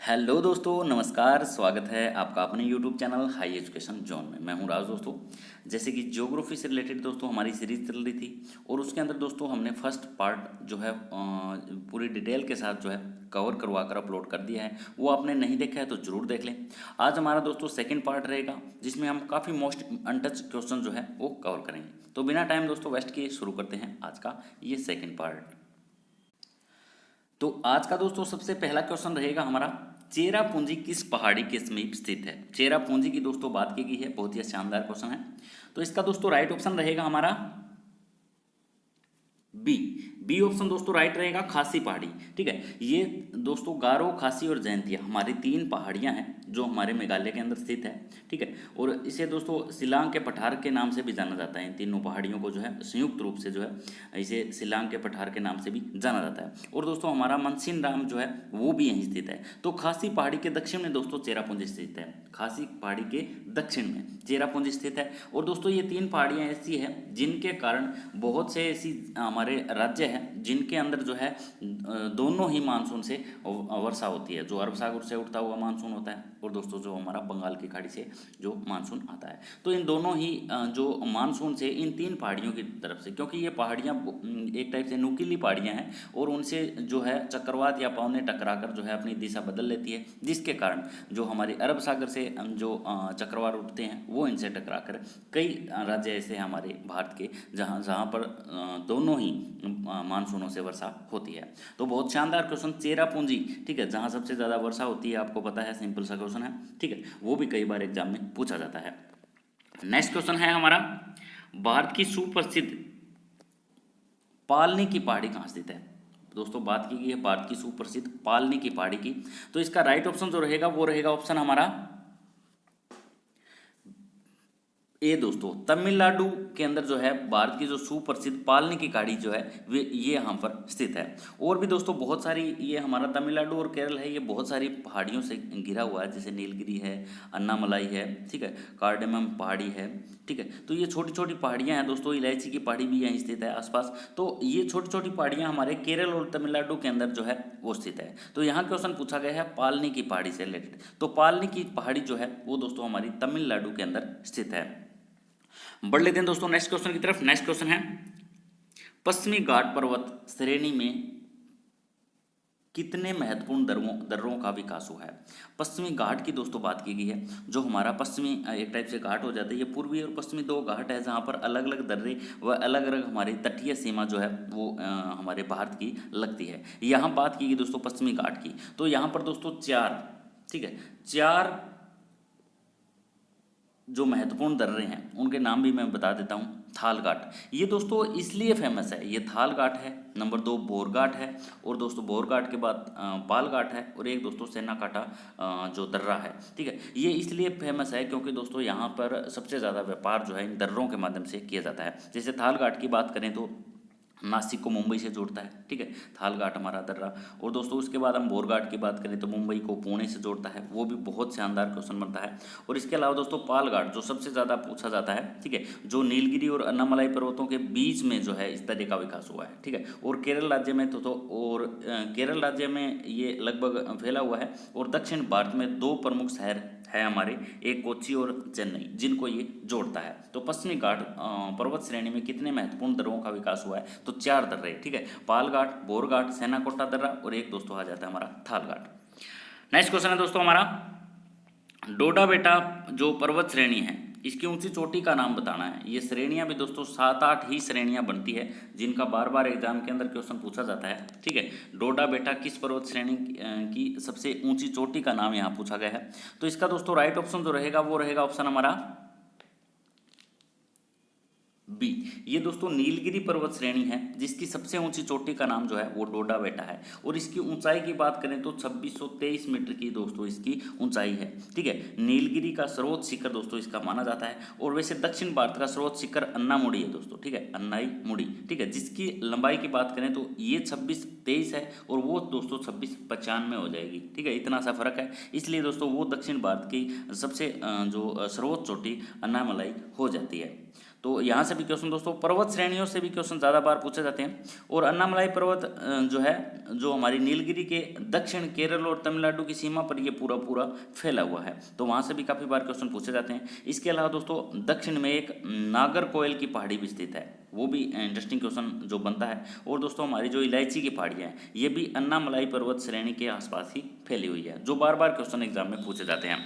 Hello दोस्तों, नमस्कार। स्वागत है आपका अपने YouTube channel high education zone में। मैं हूं राज। दोस्तों, जैसे कि ज्योग्राफी से रिलेटेड दोस्तों हमारी सीरीज चल रही थी और उसके अंदर दोस्तों हमने फर्स्ट पार्ट जो है पूरी डिटेल के साथ जो है कवर करवा कर अपलोड कर दिया है। वो आपने नहीं देखा है तो ज़रूर देख लें। आज हमारा दोस्तों सेकंड पार्ट रहेगा जिसमें हम काफ़ी मोस्ट अनटच क्वेश्चन जो है वो कवर करेंगे। तो बिना टाइम दोस्तों वेस्ट किए शुरू करते हैं आज का ये सेकेंड पार्ट। तो आज का दोस्तों सबसे पहला क्वेश्चन रहेगा हमारा, चेरापूंजी किस पहाड़ी के समीप स्थित है। चेरापूंजी की दोस्तों बात की गई है, बहुत ही शानदार क्वेश्चन है। तो इसका दोस्तों राइट ऑप्शन रहेगा हमारा बी। बी ऑप्शन दोस्तों राइट रहेगा, खासी पहाड़ी। ठीक है, ये दोस्तों गारो, खासी और जयंतिया हमारी तीन पहाड़ियां हैं जो हमारे मेघालय के अंदर स्थित है। ठीक है, और इसे दोस्तों शिलांग के पठार के नाम से भी जाना जाता है। इन तीनों पहाड़ियों को जो है संयुक्त रूप से जो है इसे शिलांग के पठार के नाम से भी जाना जाता है। और दोस्तों हमारा मनसिन राम जो है वो भी यहीं स्थित है। तो खासी पहाड़ी के दक्षिण में दोस्तों चेरापूंजी स्थित है। खासी पहाड़ी के दक्षिण में चेरापूंजी स्थित है। और दोस्तों ये तीन पहाड़ियां ऐसी हैं जिनके कारण बहुत से ऐसी हमारे राज्य हैं जिनके अंदर जो है दोनों ही मानसून से वर्षा होती है। जो अरब सागर से उठता हुआ मानसून होता है और दोस्तों जो हमारा बंगाल की खाड़ी से जो मानसून आता है। तो इन दोनों ही जो मानसून से इन तीन पहाड़ियों की तरफ से, क्योंकि ये पहाड़ियाँ एक टाइप से नुकीली पहाड़ियाँ हैं और उनसे जो है चक्रवात या पवनें टकराकर जो है अपनी दिशा बदल लेती है, जिसके कारण जो हमारी अरब सागर से जो चक्रवात उठते हैं वो इनसे टकराकर कई राज्य ऐसे हैं हमारे भारत के जहाँ जहाँ पर दोनों ही मानसूनों से वर्षा होती है। तो बहुत शानदार क्वेश्चन, चेरापूंजी। ठीक है, जहाँ सबसे ज़्यादा वर्षा होती है आपको पता है, सिंपल सा क्वेश्चन है। ठीक है, वो भी कई बार एग्जाम में पूछा जाता है। नेक्स्ट क्वेश्चन है हमारा, भारत की सुप्रसिद्ध पालनी की पहाड़ी कहाँ स्थित है। दोस्तों बात की गई है भारत की सुप्रसिद्ध पालनी की पहाड़ी की। तो इसका राइट ऑप्शन जो रहेगा वो रहेगा ऑप्शन हमारा ये दोस्तों, तमिलनाडु के अंदर जो है भारत की जो सुप्रसिद्ध पालनी की खाड़ी जो है वे ये यहाँ पर स्थित है। और भी दोस्तों बहुत सारी, ये हमारा तमिलनाडु और केरल है, ये बहुत सारी पहाड़ियों से घिरा हुआ है, जैसे नीलगिरी है, अन्नामलाई है, ठीक है, कार्डेमम पहाड़ी है। ठीक है, तो ये छोटी छोटी पहाड़ियाँ हैं दोस्तों। इलायची की पहाड़ी भी यहीं स्थित है आसपास। तो ये छोटी छोटी पहाड़ियाँ हमारे केरल और तमिलनाडु के अंदर जो है वो स्थित है। तो यहाँ क्वेश्चन पूछा गया है पालनी की पहाड़ी से रिलेटेड। तो पालनी की पहाड़ी जो है वो दोस्तों हमारी तमिलनाडु के अंदर स्थित है। बढ़ लेते हैं दोस्तों नेक्स्ट क्वेश्चन की तरफ। नेक्स्ट क्वेश्चन है, पश्चिमी घाट पर्वत श्रेणी में कितने महत्वपूर्ण दर्रों का विकास हुआ है। पश्चिमी घाट की दोस्तों बात की गई है। जो हमारा पश्चिमी एक टाइप से घाट हो जाता है, ये पूर्वी और पश्चिमी दो घाट है जहाँ पर अलग अलग दर्रे व अलग अलग हमारी तटीय सीमा जो है वो हमारे भारत की लगती है। यहाँ बात की गई दोस्तों पश्चिमी घाट की। तो यहाँ पर दोस्तों चार, ठीक है, चार जो महत्वपूर्ण दर्रे हैं उनके नाम भी मैं बता देता हूँ। थाल घाट, ये दोस्तों इसलिए फेमस है, ये थाल घाट है। नंबर 2 बोर घाट है। और दोस्तों बोर घाट के बाद पाल घाट है। और एक दोस्तों सेना काटा जो दर्रा है। ठीक है, ये इसलिए फेमस है क्योंकि दोस्तों यहाँ पर सबसे ज़्यादा व्यापार जो है इन दर्रों के माध्यम से किया जाता है। जैसे थाल घाट की बात करें तो नासिक को मुंबई से जोड़ता है। ठीक है, थाल घाट हमारा दर्रा। और दोस्तों उसके बाद हम बोर घाट की बात करें तो मुंबई को पुणे से जोड़ता है। वो भी बहुत शानदार क्वेश्चन बनता है। और इसके अलावा दोस्तों पाल घाट जो सबसे ज़्यादा पूछा जाता है। ठीक है, जो नीलगिरी और अन्नामलाई पर्वतों के बीच में जो है इस तरह का विकास हुआ है। ठीक है, और केरल राज्य में केरल राज्य में ये लगभग फैला हुआ है। और दक्षिण भारत में दो प्रमुख शहर है हमारे, एक कोच्चि और चेन्नई, जिनको ये जोड़ता है। तो पश्चिमी घाट पर्वत श्रेणी में कितने महत्वपूर्ण दर्रों का विकास हुआ है, तो चार दर्रे। ठीक है, पाल घाट, बोर घाट, सेनाकोटा दर्रा और एक दोस्तों आ जाता है हमारा थाल घाट। नेक्स्ट क्वेश्चन है दोस्तों हमारा, डोडा बेटा जो पर्वत श्रेणी है इसकी ऊंची चोटी का नाम बताना है। ये श्रेणियां भी दोस्तों 7-8 ही श्रेणियां बनती है जिनका बार बार एग्जाम के अंदर क्वेश्चन पूछा जाता है। ठीक है, डोडा बेटा किस पर्वत श्रेणी की सबसे ऊंची चोटी का नाम यहाँ पूछा गया है। तो इसका दोस्तों राइट ऑप्शन जो रहेगा वो रहेगा ऑप्शन हमारा बी। ये दोस्तों नीलगिरी पर्वत श्रेणी है जिसकी सबसे ऊंची चोटी का नाम जो है वो डोडा बेटा है। और इसकी ऊंचाई की बात करें तो 2623 मीटर की दोस्तों इसकी ऊंचाई है। ठीक है, नीलगिरी का सर्वोच्च शिखर दोस्तों इसका माना जाता है। और वैसे दक्षिण भारत का सर्वोच्च शिखर अन्नामुड़ी है दोस्तों। ठीक है, अन्नाई मुड़ी। ठीक है, जिसकी लंबाई की बात करें तो ये 2623 है और वो दोस्तों 2695 हो जाएगी। ठीक है, इतना सा फर्क है। इसलिए दोस्तों वो दक्षिण भारत की सबसे जो सर्वोच्च चोटी अन्नामलाई हो जाती है। तो यहाँ से भी क्वेश्चन दोस्तों पर्वत श्रेणियों से भी क्वेश्चन ज़्यादा बार पूछे जाते हैं। और अन्नामलाई पर्वत जो है, जो हमारी नीलगिरी के दक्षिण केरल और तमिलनाडु की सीमा पर ये पूरा पूरा फैला हुआ है, तो वहाँ से भी काफ़ी बार क्वेश्चन पूछे जाते हैं। इसके अलावा दोस्तों दक्षिण में एक नागरकोइल की पहाड़ी भी स्थित है, वो भी इंटरेस्टिंग क्वेश्चन जो बनता है। और दोस्तों हमारी जो इलायची की पहाड़ियाँ हैं, ये भी अन्नामलाई पर्वत श्रेणी के आसपास ही फैली हुई है, जो बार बार क्वेश्चन एग्जाम में पूछे जाते हैं।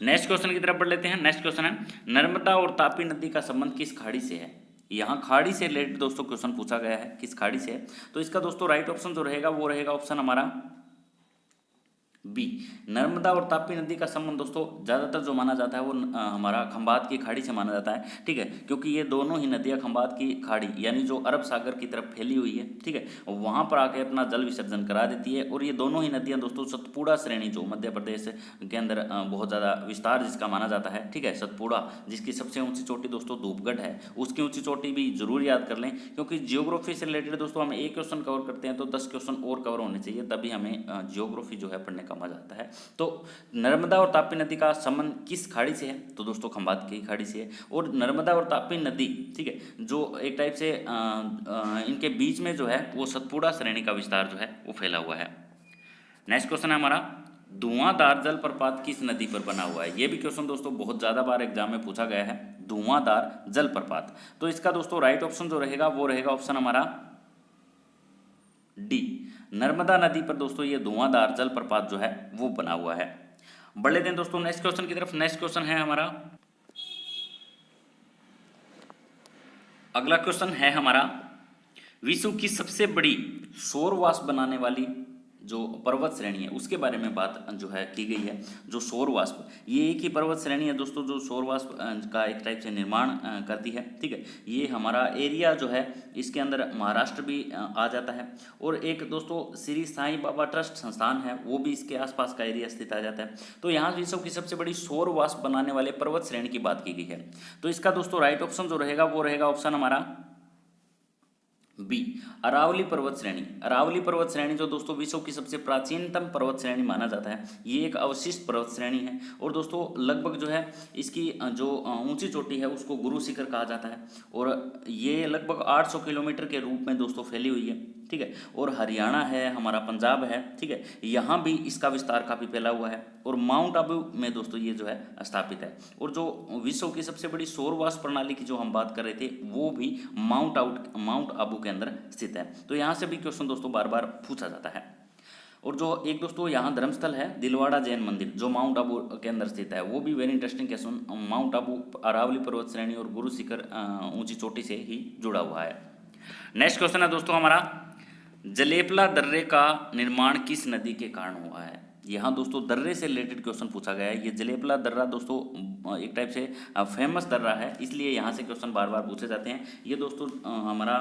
नेक्स्ट क्वेश्चन की तरफ बढ़ लेते हैं। नेक्स्ट क्वेश्चन है नर्मदा और तापी नदी का संबंध किस खाड़ी से है। यहाँ खाड़ी से रिलेटेड दोस्तों क्वेश्चन पूछा गया है, किस खाड़ी से है। तो इसका दोस्तों राइट ऑप्शन जो रहेगा वो रहेगा ऑप्शन हमारा बी, नर्मदा और तापी नदी का संबंध दोस्तों ज़्यादातर जो माना जाता है वो हमारा खंबात की खाड़ी से माना जाता है, ठीक है, क्योंकि ये दोनों ही नदियाँ खंबात की खाड़ी यानी जो अरब सागर की तरफ फैली हुई है, ठीक है, वहाँ पर आके अपना जल विसर्जन करा देती है। और ये दोनों ही नदियाँ दोस्तों सतपुड़ा श्रेणी जो मध्य प्रदेश के अंदर बहुत ज़्यादा विस्तार जिसका माना जाता है, ठीक है, सतपुड़ा जिसकी सबसे ऊँची चोटी दोस्तों धूपगढ़ है, उसकी ऊँची चोटी भी जरूर याद कर लें, क्योंकि जियोग्राफी से रिलेटेड दोस्तों हम एक क्वेश्चन कवर करते हैं तो 10 क्वेश्चन और कवर होने चाहिए, तभी हमें जियोग्राफी जो है पढ़ने का मजा आता है। तो नर्मदा और तापी नदी का संबंध किस खाड़ी से है, तो दोस्तों खंबात की खाड़ी से है। और नर्मदा और तापी नदी, ठीक है, जो एक टाइप से इनके बीच में जो है वो सतपुड़ा श्रेणी का विस्तार जो है वो फैला हुआ है। नेक्स्ट क्वेश्चन है हमारा धुआंधार जलप्रपात किस नदी पर बना हुआ है। ये भी क्वेश्चन दोस्तों बहुत ज़्यादा बार एग्जाम में पूछा गया है, धुआंधार जलप्रपात। तो इसका दोस्तों राइट ऑप्शन जो रहेगा वो रहेगा ऑप्शन हमारा डी, नर्मदा नदी पर दोस्तों ये धुआंधार जलप्रपात जो है वो बना हुआ है। बढ़ लेते हैं दोस्तों नेक्स्ट क्वेश्चन की तरफ। नेक्स्ट क्वेश्चन है हमारा, अगला क्वेश्चन है हमारा विश्व की सबसे बड़ी सौर वाष्प बनाने वाली जो पर्वत श्रेणी है उसके बारे में बात जो है की गई है। जो सौर वाष्प, ये एक ही पर्वत श्रेणी है दोस्तों जो सौर वाष्प का एक टाइप से निर्माण करती है, ठीक है। ये हमारा एरिया जो है इसके अंदर महाराष्ट्र भी आ जाता है। और एक दोस्तों श्री साईं बाबा ट्रस्ट संस्थान है, वो भी इसके आसपास का एरिया स्थित आ जाता है। तो यहाँ विश्व की सबसे बड़ी सौर वाष्प बनाने वाले पर्वत श्रेणी की बात की गई है। तो इसका दोस्तों राइट ऑप्शन जो रहेगा वो रहेगा ऑप्शन हमारा बी, अरावली पर्वत श्रेणी। अरावली पर्वत श्रेणी जो दोस्तों विश्व की सबसे प्राचीनतम पर्वत श्रेणी माना जाता है, ये एक अवशिष्ट पर्वत श्रेणी है। और दोस्तों लगभग जो है इसकी जो ऊंची चोटी है उसको गुरु शिखर कहा जाता है। और ये लगभग 800 किलोमीटर के रूप में दोस्तों फैली हुई है, ठीक है। और हरियाणा है, हमारा पंजाब है, ठीक है, यहाँ भी इसका विस्तार काफ़ी फैला हुआ है। और माउंट आबू में दोस्तों ये जो है स्थापित है। और जो विश्व की सबसे बड़ी सौर वाष्प प्रणाली की जो हम बात कर रहे थे वो भी माउंट आबू के अंदर स्थित है। तो यहाँ से भी क्वेश्चन दोस्तों बार बार पूछा जाता है। और जो एक दोस्तों यहाँ धर्मस्थल है दिलवाड़ा जैन मंदिर जो माउंट आबू के अंदर स्थित है, वो भी very interesting question. Mount Abu Aravalli पर्वत श्रेणी और गुरु शिखर ऊंची चोटी से ही जुड़ा हुआ है। नेक्स्ट क्वेश्चन है दोस्तों हमारा जलेपला दर्रे का निर्माण किस नदी के कारण हुआ है। यहाँ दोस्तों दर्रे से रिलेटेड क्वेश्चन पूछा गया है। ये जलेपला दर्रा दोस्तों एक टाइप से फेमस दर्रा है, इसलिए यहाँ से क्वेश्चन बार बार पूछे जाते हैं। ये दोस्तों हमारा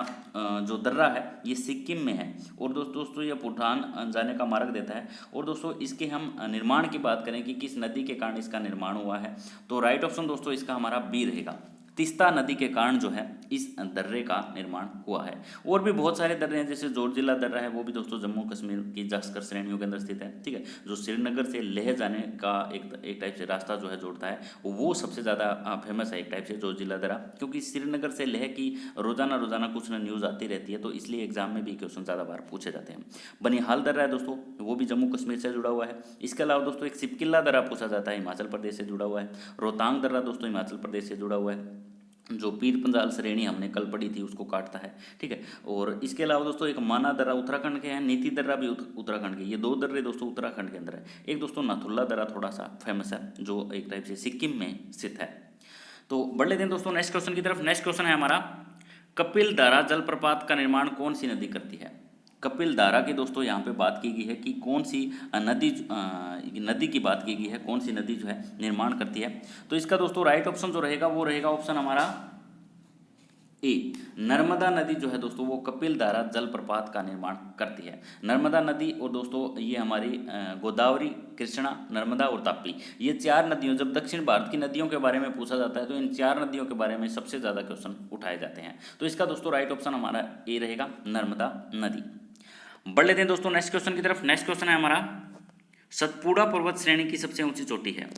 जो दर्रा है ये सिक्किम में है। और दोस्तों ये भूटान जाने का मार्ग देता है। और दोस्तों इसके हम निर्माण की बात करें कि किस नदी के कारण इसका निर्माण हुआ है, तो राइट ऑप्शन दोस्तों इसका हमारा बी रहेगा, तीस्ता नदी के कारण जो है इस दर्रे का निर्माण हुआ है। और भी बहुत सारे दर्रे हैं, जैसे जोरजिला दर्रा है, वो भी दोस्तों जम्मू कश्मीर की जास्कर श्रेणियों के अंदर स्थित है, ठीक है, जो श्रीनगर से लेह जाने का एक टाइप से रास्ता जो है जोड़ता है, वो सबसे ज़्यादा फेमस है एक टाइप से जोरजिला दर्रा, क्योंकि श्रीनगर से लेह की रोजाना कुछ ना न्यूज़ आती रहती है, तो इसलिए एग्जाम में भी क्वेश्चन ज़्यादा बार पूछे जाते हैं। बनिहाल दर्रा है दोस्तों, वो भी जम्मू कश्मीर से जुड़ा हुआ है। इसके अलावा दोस्तों एक सिपकिल्ला दर्रा पूछा जाता है, हिमाचल प्रदेश से जुड़ा हुआ है। रोहतांग दर्रा दोस्तों हिमाचल प्रदेश से जुड़ा हुआ है, जो पीर पंजाल श्रेणी हमने कल पढ़ी थी उसको काटता है, ठीक है। और इसके अलावा दोस्तों एक माना दर्रा उत्तराखंड के हैं, नीति दर्रा भी उत्तराखंड के, ये दो दर्रे दोस्तों उत्तराखंड के अंदर है। एक दोस्तों नाथुल्ला दर्रा थोड़ा सा फेमस है जो एक टाइप से सिक्किम में स्थित है। तो बढ़ लेते हैं दोस्तों नेक्स्ट क्वेश्चन की तरफ। नेक्स्ट क्वेश्चन है हमारा कपिल धारा जलप्रपात का निर्माण कौन सी नदी करती है। कपिल धारा की दोस्तों यहाँ पे बात की गई है कि कौन सी नदी की बात की गई है, कौन सी नदी जो है निर्माण करती है। तो इसका दोस्तों राइट ऑप्शन जो रहेगा वो रहेगा ऑप्शन हमारा ए, नर्मदा नदी जो है दोस्तों वो कपिल धारा जलप्रपात का निर्माण करती है। नर्मदा नदी और दोस्तों ये हमारी गोदावरी, कृष्णा, नर्मदा और तापी, ये चार नदियों, जब दक्षिण भारत की नदियों के बारे में पूछा जाता है तो इन चार नदियों के बारे में सबसे ज़्यादा क्वेश्चन उठाए जाते हैं। तो इसका दोस्तों राइट ऑप्शन हमारा ए रहेगा, नर्मदा नदी। बढ़ लेते हैं दोस्तों नेक्स्ट क्वेश्चन की तरफ। नेक्स्ट क्वेश्चन है हमारा सतपुड़ा पर्वत श्रेणी की सबसे ऊंची चोटी है।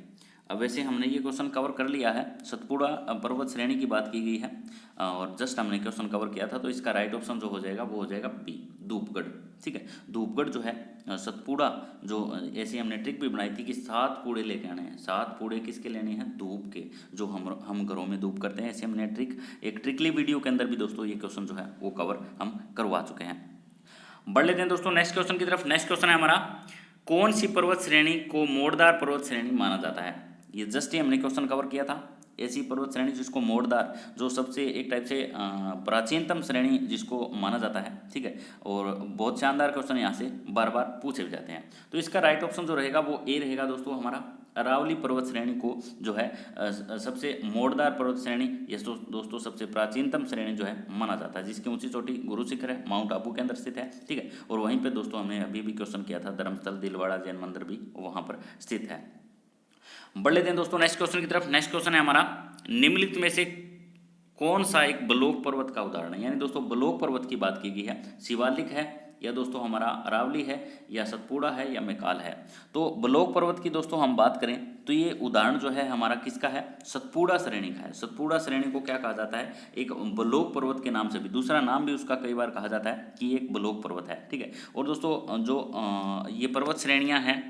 अब वैसे हमने ये क्वेश्चन कवर कर लिया है, सतपुड़ा पर्वत श्रेणी की बात की गई है और जस्ट हमने क्वेश्चन कवर किया था, तो इसका राइट ऑप्शन जो हो जाएगा वो हो जाएगा बी, धूपगढ़। ठीक है, धूपगढ़ जो है सतपुड़ा, जो ऐसी हमने ट्रिक भी बनाई थी कि 7 पूड़े लेके आने हैं। 7 पूड़े किसके लेने हैं? धूप के, जो हम घरों में धूप करते हैं। ऐसे हमने एक ट्रिकली वीडियो के अंदर भी दोस्तों ये क्वेश्चन जो है वो कवर हम करवा चुके हैं। बढ़ लेते हैं दोस्तों नेक्स्ट क्वेश्चन की तरफ। नेक्स्ट क्वेश्चन है हमारा, कौन सी पर्वत श्रेणी को मोड़दार पर्वत श्रेणी माना जाता है? ये जस्ट ही हमने क्वेश्चन कवर किया था। ऐसी पर्वत श्रेणी जिसको मोड़दार, जो सबसे एक टाइप से प्राचीनतम श्रेणी जिसको माना जाता है। ठीक है, और बहुत शानदार क्वेश्चन यहाँ से बार बार पूछे भी जाते हैं। तो इसका राइट ऑप्शन जो रहेगा वो ए रहेगा दोस्तों हमारा। अरावली पर्वत श्रेणी को जो है सबसे मोड़दार पर्वत श्रेणी, ये दोस्तों सबसे प्राचीनतम श्रेणी जो है माना जाता है, जिसकी ऊंची चोटी गुरु शिखर है, माउंट आबू के अंदर स्थित है। ठीक है, और वहीं पे दोस्तों हमने अभी भी क्वेश्चन किया था, धर्मस्थल दिलवाड़ा जैन मंदिर भी वहाँ पर स्थित है। बढ़ लेते हैं दोस्तों नेक्स्ट क्वेश्चन की तरफ। नेक्स्ट क्वेश्चन है हमारा, निम्नलिखित में से कौन सा एक बलोक पर्वत का उदाहरण है? यानी दोस्तों बलोक पर्वत की बात की गई है, शिवालिक है या दोस्तों हमारा अरावली है या सतपुड़ा है या मैकाल है। तो बलोक पर्वत की दोस्तों हम बात करें तो ये उदाहरण जो है हमारा किसका है? सतपुड़ा श्रेणी का है। सतपुड़ा श्रेणी को क्या कहा जाता है? एक बलोक पर्वत के नाम से भी, दूसरा नाम भी उसका कई बार कहा जाता है कि एक बलोक पर्वत है। ठीक है, और दोस्तों जो ये पर्वत श्रेणियाँ हैं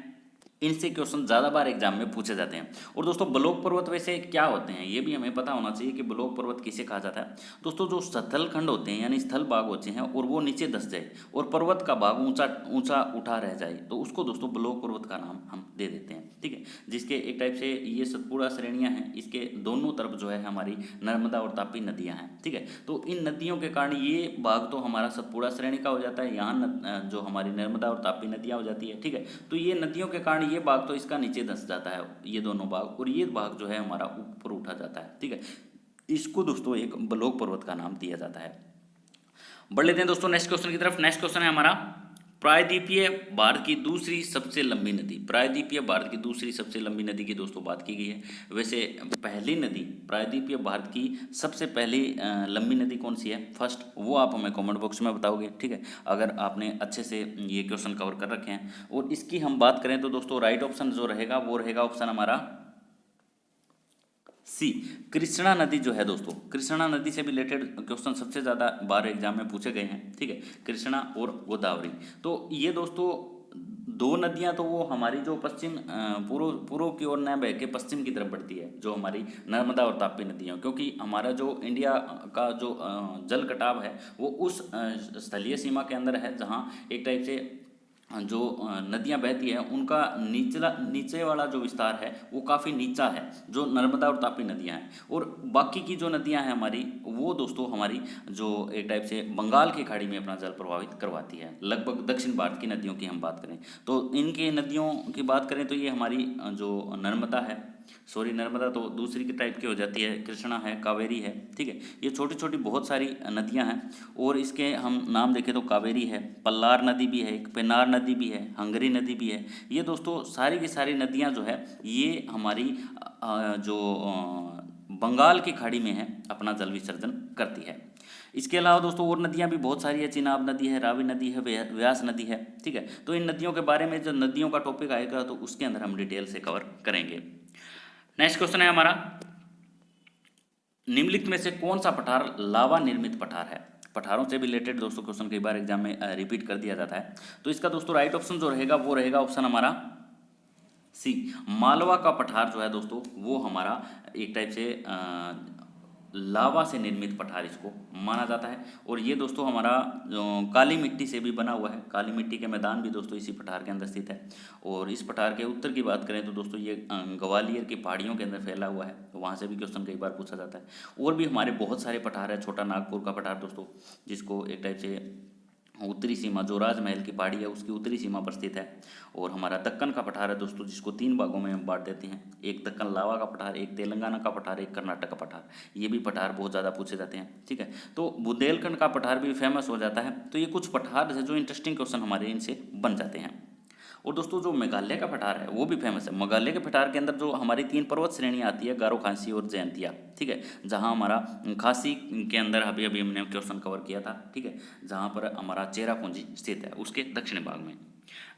इनसे क्वेश्चन ज़्यादा बार एग्जाम में पूछे जाते हैं। और दोस्तों बलोक पर्वत वैसे क्या होते हैं ये भी हमें पता होना चाहिए कि बलोक पर्वत किसे कहा जाता है। दोस्तों जो स्थल खंड होते हैं यानी स्थल भाग होते हैं और वो नीचे धंस जाए और पर्वत का भाग ऊंचा ऊंचा उठा रह जाए तो उसको दोस्तों बलोक पर्वत का नाम हम दे देते हैं। ठीक है, जिसके एक टाइप से ये सतपुड़ा श्रेणियाँ हैं, इसके दोनों तरफ जो है हमारी नर्मदा और तापी नदियाँ हैं। ठीक है, तो इन नदियों के कारण ये भाग तो हमारा सतपुड़ा श्रेणी का हो जाता है, यहाँ जो हमारी नर्मदा और तापी नदियाँ हो जाती है। ठीक है, तो ये नदियों के कारण ये भाग तो इसका नीचे धंस जाता है, ये दोनों भाग, और ये भाग जो है हमारा ऊपर उठा जाता है। ठीक है, इसको दोस्तों एक बलोक पर्वत का नाम दिया जाता है। बढ़ लेते हैं दोस्तों नेक्स्ट क्वेश्चन की तरफ। नेक्स्ट क्वेश्चन है हमारा, प्रायद्वीपीय भारत की दूसरी सबसे लंबी नदी। प्रायद्वीपीय भारत की दूसरी सबसे लंबी नदी की दोस्तों बात की गई है। वैसे पहली नदी प्रायद्वीपीय भारत की सबसे पहली लंबी नदी कौन सी है फर्स्ट, वो आप हमें कमेंट बॉक्स में बताओगे। ठीक है, अगर आपने अच्छे से ये क्वेश्चन कवर कर रखे हैं। और इसकी हम बात करें तो दोस्तों राइट ऑप्शन जो रहेगा वो रहेगा ऑप्शन हमारा सी, कृष्णा नदी जो है दोस्तों। कृष्णा नदी से भी रिलेटेड क्वेश्चन सबसे ज़्यादा बार एग्जाम में पूछे गए हैं। ठीक है, कृष्णा और गोदावरी। तो ये दोस्तों दो नदियां तो वो हमारी जो पश्चिम पूर्व की ओर न बह के पश्चिम की तरफ बढ़ती है, जो हमारी नर्मदा और तापी नदियाँ, क्योंकि हमारा जो इंडिया का जो जल कटाव है वो उस स्थलीय सीमा के अंदर है जहाँ एक टाइप से जो नदियाँ बहती हैं उनका नीचे वाला जो विस्तार है वो काफ़ी नीचा है, जो नर्मदा और तापी नदियाँ हैं। और बाकी की जो नदियाँ हैं हमारी, वो दोस्तों हमारी जो एक टाइप से बंगाल की खाड़ी में अपना जल प्रभावित करवाती है। लगभग दक्षिण भारत की नदियों की हम बात करें तो इनके नदियों की बात करें तो ये हमारी जो नर्मदा तो दूसरी की टाइप की हो जाती है, कृष्णा है, कावेरी है। ठीक है, ये छोटी छोटी बहुत सारी नदियां हैं और इसके हम नाम देखें तो कावेरी है, पल्लार नदी भी है, एक पेन्नार नदी भी है, हंगरी नदी भी है। ये दोस्तों सारी की सारी नदियां जो है ये हमारी जो बंगाल की खाड़ी में है अपना जल विसर्जन करती है। इसके अलावा दोस्तों और नदियां भी बहुत सारी है, चिनाब नदी है, रावी नदी है, व्यास नदी है। ठीक है, तो इन नदियों के बारे में जो नदियों का टॉपिक आएगा तो उसके अंदर हम डिटेल से कवर करेंगे। नेक्स्ट क्वेश्चन है हमारा, निम्नलिखित में से कौन सा पठार लावा निर्मित पठार है? पठारों से भी रिलेटेड दोस्तों क्वेश्चन कई बार एग्जाम में रिपीट कर दिया जाता है। तो इसका दोस्तों राइट ऑप्शन जो रहेगा वो रहेगा ऑप्शन हमारा सी, मालवा का पठार जो है दोस्तों वो हमारा एक टाइप से लावा से निर्मित पठार इसको माना जाता है। और ये दोस्तों हमारा काली मिट्टी से भी बना हुआ है, काली मिट्टी के मैदान भी दोस्तों इसी पठार के अंदर स्थित है। और इस पठार के उत्तर की बात करें तो दोस्तों ये ग्वालियर की पहाड़ियों के अंदर फैला हुआ है, तो वहाँ से भी क्वेश्चन कई बार पूछा जाता है। और भी हमारे बहुत सारे पठार है, छोटा नागपुर का पठार दोस्तों जिसको एक टाइप से उत्तरी सीमा जो राजमहल की पहाड़ी है उसकी उत्तरी सीमा पर स्थित है। और हमारा दक्कन का पठार है दोस्तों जिसको 3 भागों में हम बांट देते हैं, एक दक्कन लावा का पठार, एक तेलंगाना का पठार, एक कर्नाटक का पठार। ये भी पठार बहुत ज़्यादा पूछे जाते हैं। ठीक है, तो बुंदेलखंड का पठार भी फेमस हो जाता है। तो ये कुछ पठार है जो इंटरेस्टिंग क्वेश्चन हमारे इनसे बन जाते हैं। और दोस्तों जो मेघालय का पठार है वो भी फेमस है। मेघालय के पठार के अंदर जो हमारी 3 पर्वत श्रेणियाँ आती है, गारो, खासी और जयंतिया। ठीक है, जहाँ हमारा खासी के अंदर अभी अभी हमने क्वेश्चन कवर किया था। ठीक है, जहाँ पर हमारा चेरापूंजी स्थित है उसके दक्षिण भाग में।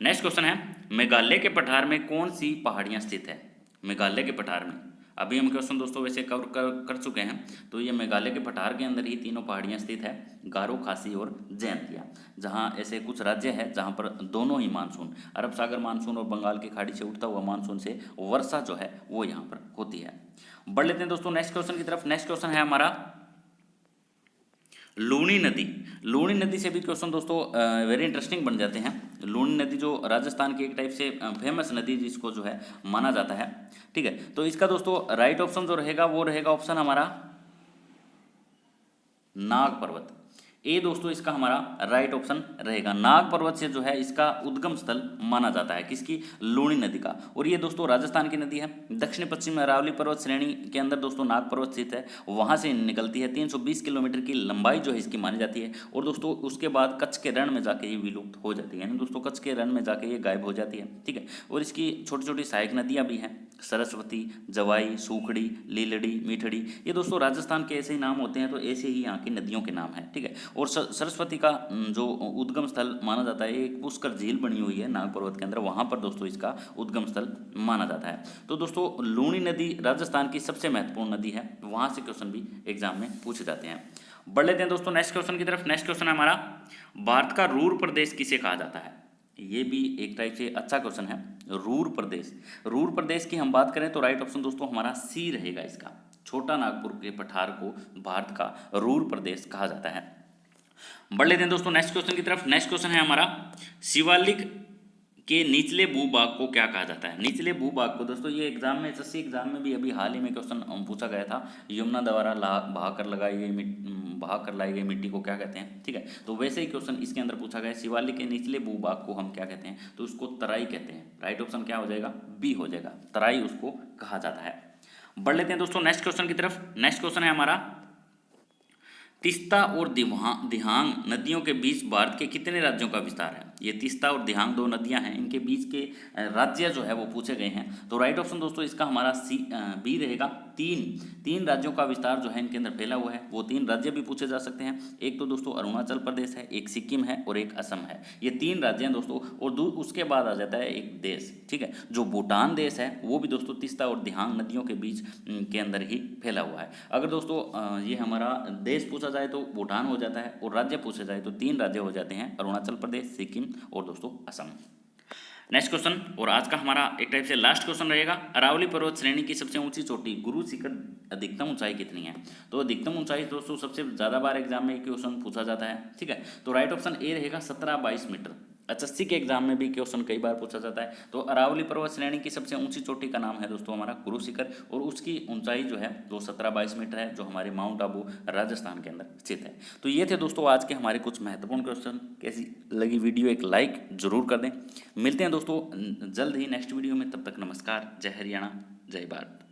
नेक्स्ट क्वेश्चन है, मेघालय के पठार में कौन सी पहाड़ियाँ स्थित है? मेघालय के पठार में। अभी हम क्वेश्चन दोस्तों वैसे कवर कर चुके हैं। तो ये मेघालय के पठार के अंदर ही तीनों पहाड़ियाँ स्थित है, गारो, खासी और जैंतिया, जहाँ ऐसे कुछ राज्य है जहाँ पर दोनों ही मानसून, अरब सागर मानसून और बंगाल की खाड़ी से उठता हुआ मानसून से वर्षा जो है वो यहाँ पर होती है। बढ़ लेते हैं दोस्तों नेक्स्ट क्वेश्चन की तरफ। नेक्स्ट क्वेश्चन है हमारा लूनी नदी। लूनी नदी से भी क्वेश्चन दोस्तों वेरी इंटरेस्टिंग बन जाते हैं। लूनी नदी जो राजस्थान की एक टाइप से फेमस नदी जिसको जो है माना जाता है, ठीक है। तो इसका दोस्तों राइट ऑप्शन जो रहेगा वो रहेगा ऑप्शन हमारा नाग पर्वत। ए दोस्तों इसका हमारा राइट ऑप्शन रहेगा। नाग पर्वत से जो है इसका उद्गम स्थल माना जाता है, किसकी, लूनी नदी का। और ये दोस्तों राजस्थान की नदी है। दक्षिण पश्चिम अरावली पर्वत श्रेणी के अंदर दोस्तों नाग पर्वत स्थित है, वहाँ से निकलती है। 320 किलोमीटर की लंबाई जो है इसकी मानी जाती है। और दोस्तों उसके बाद कच्छ के रण में जाके ये विलुप्त हो जाती है, यानी दोस्तों कच्छ के रण में जाके ये गायब हो जाती है, ठीक है। और इसकी छोटी छोटी सहायक नदियाँ भी हैं, सरस्वती, जवाई, सूखड़ी, लीलड़ी, मीठड़ी। ये दोस्तों राजस्थान के ऐसे ही नाम होते हैं, तो ऐसे ही यहाँ की नदियों के नाम हैं, ठीक है। और सरस्वती का जो उद्गम स्थल माना जाता है, एक पुष्कर झील बनी हुई है नाग पर्वत के अंदर, वहाँ पर दोस्तों इसका उद्गम स्थल माना जाता है। तो दोस्तों लूनी नदी राजस्थान की सबसे महत्वपूर्ण नदी है, वहाँ से क्वेश्चन भी एग्जाम में पूछे जाते हैं। बढ़ लेते हैं दोस्तों नेक्स्ट क्वेश्चन की तरफ। नेक्स्ट क्वेश्चन है हमारा भारत का रूर प्रदेश किसे कहा जाता है। ये भी एक टाइप से अच्छा क्वेश्चन है। रूर प्रदेश, रूर प्रदेश की हम बात करें तो राइट ऑप्शन दोस्तों हमारा सी रहेगा इसका। छोटा नागपुर के पठार को भारत का रूर प्रदेश कहा जाता है। बढ़ लेते हैं दोस्तों नेक्स्ट क्वेश्चन की तरफ। नेक्स्ट क्वेश्चन है हमारा शिवालिक के निचले भूभाग को क्या कहा जाता है। निचले भूभाग को दोस्तों ये एग्जाम में, एसएससी एग्जाम में भी अभी हाल ही में क्वेश्चन पूछा गया था। यमुना द्वारा बहा कर लाई गई मिट्टी को क्या कहते हैं, ठीक है। तो वैसे ही क्वेश्चन इसके अंदर पूछा गया, शिवालिक के निचले भूभाग को हम क्या कहते हैं, तो उसको तराई कहते हैं। राइट ऑप्शन क्या हो जाएगा, बी हो जाएगा, तराई उसको कहा जाता है। बढ़ लेते हैं दोस्तों नेक्स्ट क्वेश्चन की तरफ। नेक्स्ट क्वेश्चन है हमारा तीस्ता और दिहांग नदियों के बीच भारत के कितने राज्यों का विस्तार है। ये तीस्ता और दिहांग दो नदियां हैं, इनके बीच के राज्य जो है वो पूछे गए हैं। तो राइट ऑप्शन दोस्तों इसका हमारा बी रहेगा। तीन राज्यों का विस्तार जो है इनके अंदर फैला हुआ है। वो 3 राज्य भी पूछे जा सकते हैं। एक तो दोस्तों अरुणाचल प्रदेश है, एक सिक्किम है और एक असम है। ये 3 राज्य हैं दोस्तों। और उसके बाद आ जाता है एक देश, ठीक है, जो भूटान देश है, वो भी दोस्तों तीस्ता और दिहांग नदियों के बीच के अंदर ही फैला हुआ है। अगर दोस्तों ये हमारा देश पूछा जाए तो भूटान हो जाता है, और राज्य पूछे जाए तो 3 राज्य हो जाते हैं, अरुणाचल प्रदेश, सिक्किम और दोस्तों असम। नेक्स्ट क्वेश्चन, और आज का हमारा एक टाइप से लास्ट क्वेश्चन रहेगा। अरावली पर्वत श्रेणी की सबसे ऊंची चोटी गुरु शिखर अधिकतम ऊंचाई कितनी है। तो अधिकतम ऊंचाई दोस्तों सबसे ज़्यादा बार एग्जाम में क्वेश्चन पूछा जाता है, ठीक है। तो राइट ऑप्शन ए रहेगा 17-22 मीटर। एसएससी के एग्जाम में भी क्वेश्चन कई बार पूछा जाता है। तो अरावली पर्वत श्रेणी की सबसे ऊंची चोटी का नाम है दोस्तों हमारा गुरु शिखर, और उसकी ऊंचाई जो है वो 17-22 मीटर है, जो हमारे माउंट आबू राजस्थान के अंदर स्थित है। तो ये थे दोस्तों आज के हमारे कुछ महत्वपूर्ण क्वेश्चन। कैसी लगी वीडियो, एक लाइक जरूर कर दें। मिलते हैं दोस्तों जल्द ही नेक्स्ट वीडियो में, तब तक नमस्कार, जय हरियाणा, जय भारत।